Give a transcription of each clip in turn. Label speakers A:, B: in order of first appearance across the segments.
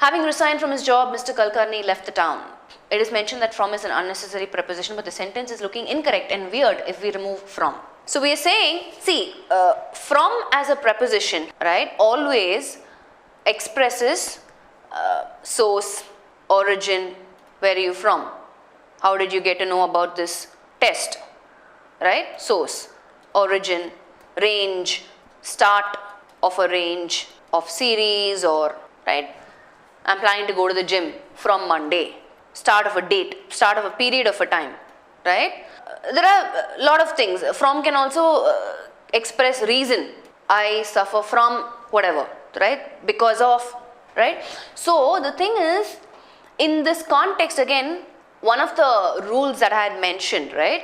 A: Having resigned from his job, Mr. Kulkarni left the town. It is mentioned that from is an unnecessary preposition, but the sentence is looking incorrect and weird if we remove from. So we are saying, see, from as a preposition, right, always expresses source, origin, where are you from? How did you get to know about this test? Right? Source, origin, range, start of a range of series, or right? I'm planning to go to the gym from Monday. Start of a date, start of a period of a time, right? There are a lot of things. From can also express reason. I suffer from whatever, right? Because of, right? So the thing is, in this context again, one of the rules that I had mentioned, right?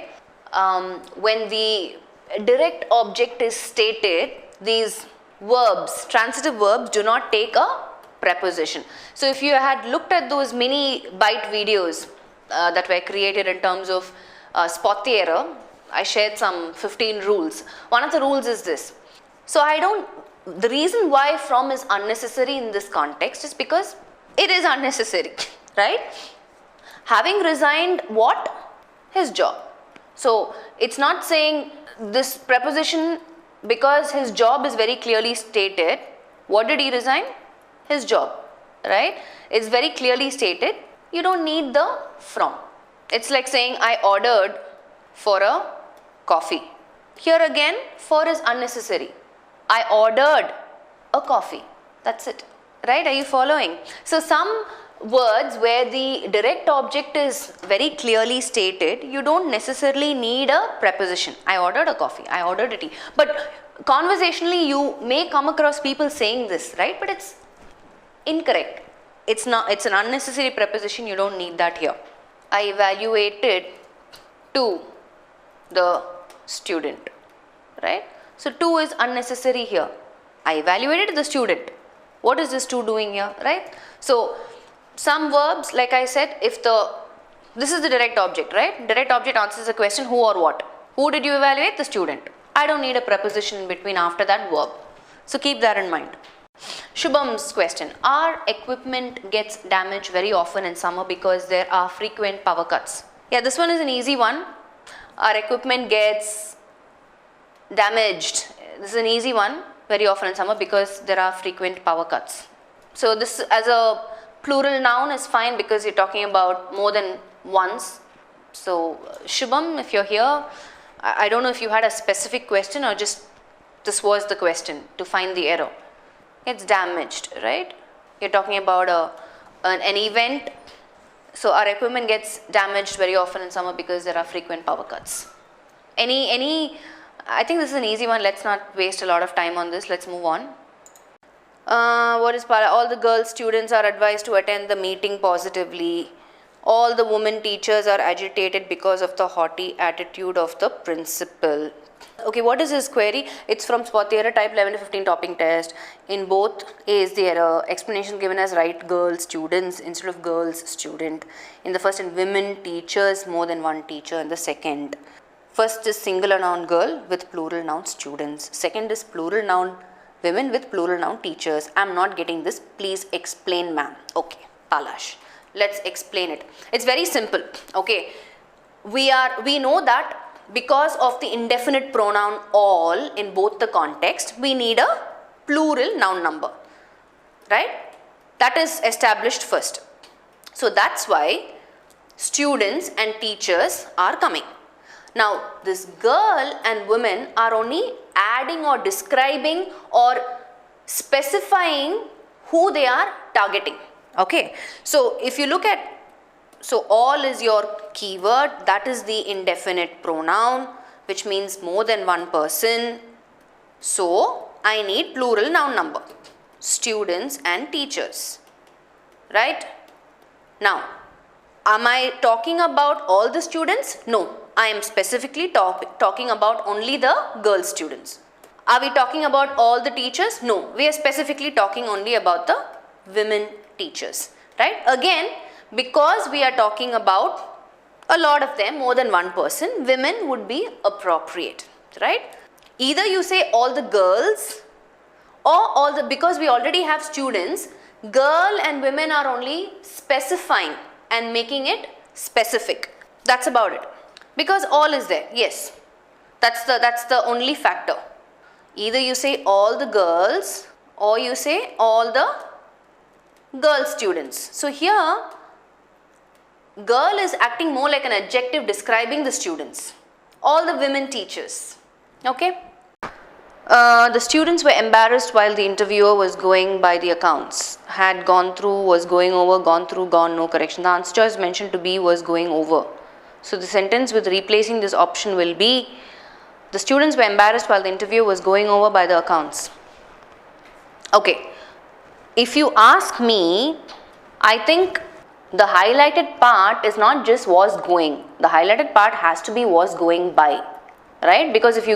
A: When the direct object is stated, these verbs, transitive verbs, do not take a preposition. So if you had looked at those mini bite videos that were created in terms of spot the error, I shared some 15 rules. One of the rules is this. So the reason why from is unnecessary in this context is because it is unnecessary, right? Having resigned what? His job. So it's not saying this preposition because his job is very clearly stated. What did he resign? His job, right? It's very clearly stated. You don't need the from. It's like saying I ordered for a coffee. Here again, for is unnecessary. I ordered a coffee. That's it, right? Are you following? So some words where the direct object is very clearly stated, you don't necessarily need a preposition. I ordered a coffee, I ordered a tea. But conversationally you may come across people saying this, right? But it's incorrect. It's an unnecessary preposition, you don't need that here. I evaluated to the student, right? So to is unnecessary here. I evaluated the student. What is this to doing here, right? So some verbs, like I said, this is the direct object, right? Direct object answers the question who or what. Who did you evaluate? The student. I don't need a preposition in between after that verb. So keep that in mind. Shubham's question. Our equipment gets damaged very often in summer because there are frequent power cuts. Yeah, this one is an easy one. Our equipment gets damaged. This is an easy one very often in summer because there are frequent power cuts. So this as a plural noun is fine because you're talking about more than once. So Shubham, if you're here, I don't know if you had a specific question or just this was the question to find the error. It's damaged, right? You're talking about an event. So our equipment gets damaged very often in summer because there are frequent power cuts. I think this is an easy one. Let's not waste a lot of time on this. Let's move on. What is all the girl students are advised to attend the meeting positively. All the women teachers are agitated because of the haughty attitude of the principal. Okay, what is his query? It's from spot the error, type 11 to 15 topping test. In both is the error. Explanation given as right girl students instead of girls student. In the first, in women teachers, more than one teacher. In the second, first is singular noun girl with plural noun students. Second is plural noun women with plural noun teachers. I'm not getting this. Please explain, ma'am. Okay, Palash. Let's explain it. It's very simple. Okay, we know that because of the indefinite pronoun all in both the context, we need a plural noun number, right? That is established first. So that's why students and teachers are coming. Now this girl and women are only adding or describing or specifying who they are targeting. Okay, so if you look at, so all is your keyword, that is the indefinite pronoun, which means more than one person. So I need plural noun number, students and teachers, right? Now, am I talking about all the students? No, I am specifically talking about only the girl students. Are we talking about all the teachers? No, we are specifically talking only about the women teachers, right? Again, because we are talking about a lot of them, more than one person, women would be appropriate, right? Either you say all the girls or all the, because we already have students, Girl and women are only specifying and making it specific. That's about it. Because all is there. Yes. That's the only factor. Either you say all the girls or you say all the girl students. So here, girl is acting more like an adjective describing the students. All the women teachers. Okay. The students were embarrassed while the interviewer was going by the accounts. Had gone through, was going over, gone through, gone, no correction. The answer choice mentioned to be was going over. So the sentence with replacing this option will be, the students were embarrassed while the interviewer was going over by the accounts. Okay. If you ask me, I think the highlighted part is not just was going. The highlighted part has to be was going by. Right? Because if you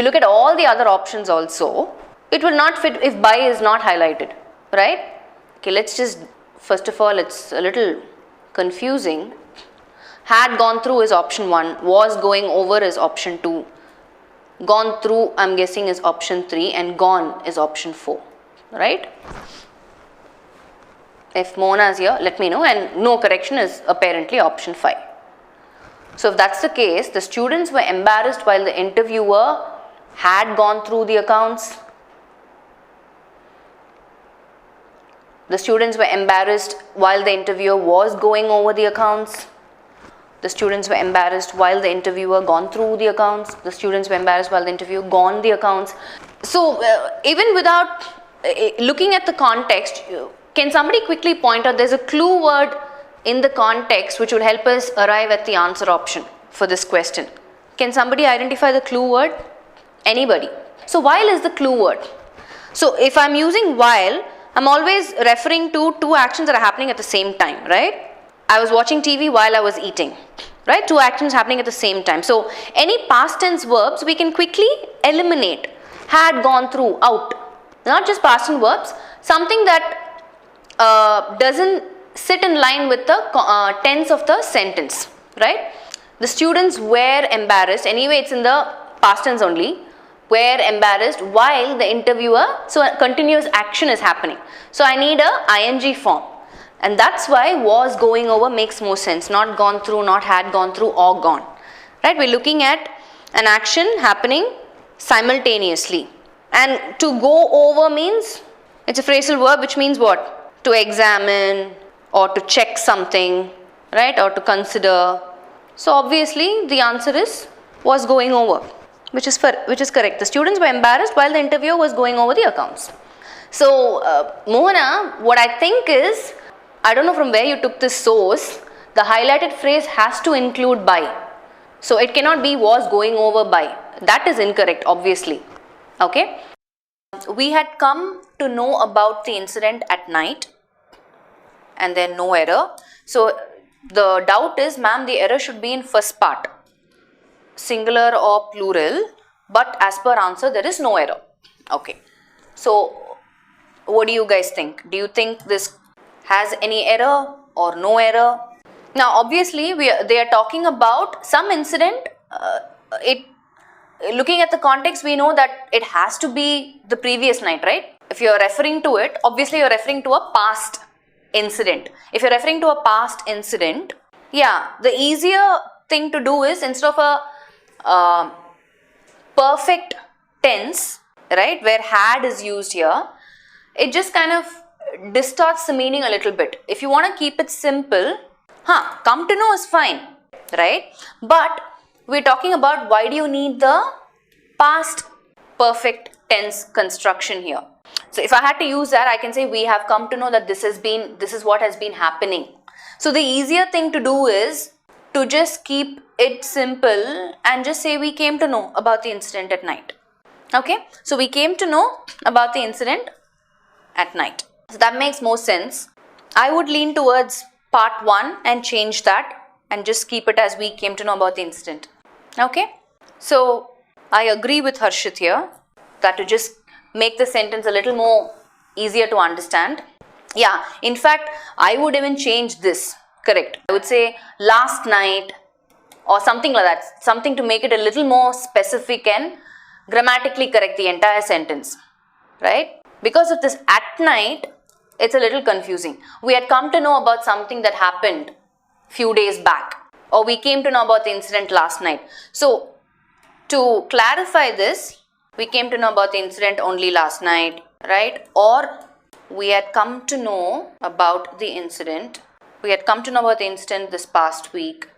A: look at all the other options also, it will not fit if by is not highlighted. Right? Okay, let's just, first of all, it's a little confusing. Had gone through is option 1, was going over is option 2, gone through I'm guessing is option 3, and gone is option 4. Right? If Mona is here, let me know, and no correction is apparently option 5. So if that's the case, the students were embarrassed while the interviewer had gone through the accounts. The students were embarrassed while the interviewer was going over the accounts. The students were embarrassed while the interviewer gone through the accounts. The students were embarrassed while the interviewer gone the accounts. So even without looking at the context, can somebody quickly point out, there's a clue word in the context which will help us arrive at the answer option for this question. Can somebody identify the clue word? Anybody? So while is the clue word. So if I'm using while, I'm always referring to two actions that are happening at the same time, right? I was watching TV while I was eating, right? Two actions happening at the same time. So any past tense verbs we can quickly eliminate. Had, gone through, out. Not just past tense verbs, something that doesn't sit in line with the tense of the sentence, right? The students were embarrassed, anyway it's in the past tense only, were embarrassed while the interviewer, so a continuous action is happening. So I need a ing form, and that's why was going over makes more sense, not gone through, not had gone through, or gone, right? We're looking at an action happening simultaneously, and to go over means, it's a phrasal verb which means what? To examine, or to check something, right, or to consider. So obviously the answer is was going over, which is correct. The students were embarrassed while the interviewer was going over the accounts. So Mohana, what I think is, I don't know from where you took this source, the highlighted phrase has to include by. So it cannot be was going over by. That is incorrect, obviously. Okay. We had come to know about the incident at night, and then no error. So the doubt is, ma'am, the error should be in first part, singular or plural, but as per answer there is no error. Okay. So what do you guys think? Do you think this has any error or no error? Now obviously they are talking about some incident. Looking at the context, we know that it has to be the previous night, right? If you are referring to it, obviously you are referring to a past incident. If you're referring to a past incident, yeah, the easier thing to do is, instead of a perfect tense, right, where had is used here, it just kind of distorts the meaning a little bit. If you want to keep it simple, come to know is fine, right? But we're talking about, why do you need the past perfect tense construction here? So if I had to use that, I can say we have come to know that this is what has been happening. So the easier thing to do is to just keep it simple and just say we came to know about the incident at night. Okay, so we came to know about the incident at night. So that makes more sense. I would lean towards part 1 and change that and just keep it as we came to know about the incident. Okay, so I agree with Harshit here that to just make the sentence a little more easier to understand. Yeah, in fact, I would even change this, correct. I would say last night or something like that, something to make it a little more specific and grammatically correct the entire sentence, right? Because of this at night, it's a little confusing. We had come to know about something that happened few days back, or we came to know about the incident last night. So to clarify this, we came to know about the incident only last night, right? Or we had come to know about the incident. We had come to know about the incident this past week.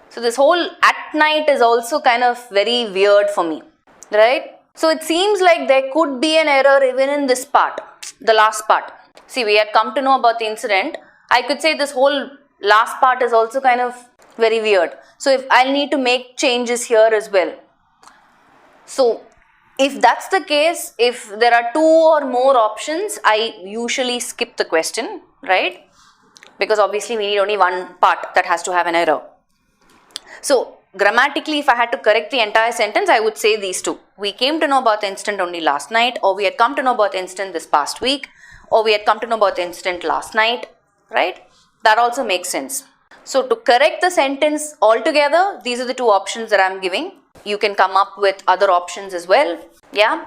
A: So this whole at night is also kind of very weird for me, right? So it seems like there could be an error even in this part, the last part. See, we had come to know about the incident. I could say this whole last part is also kind of very weird. So if I'll need to make changes here as well. So if that's the case, if there are two or more options, I usually skip the question, right? Because obviously we need only one part that has to have an error. So grammatically, if I had to correct the entire sentence, I would say these two. We came to know about the incident only last night, or we had come to know about the incident this past week, or we had come to know about the incident last night, right? That also makes sense. So to correct the sentence altogether, these are the two options that I'm giving. You can come up with other options as well. Yeah.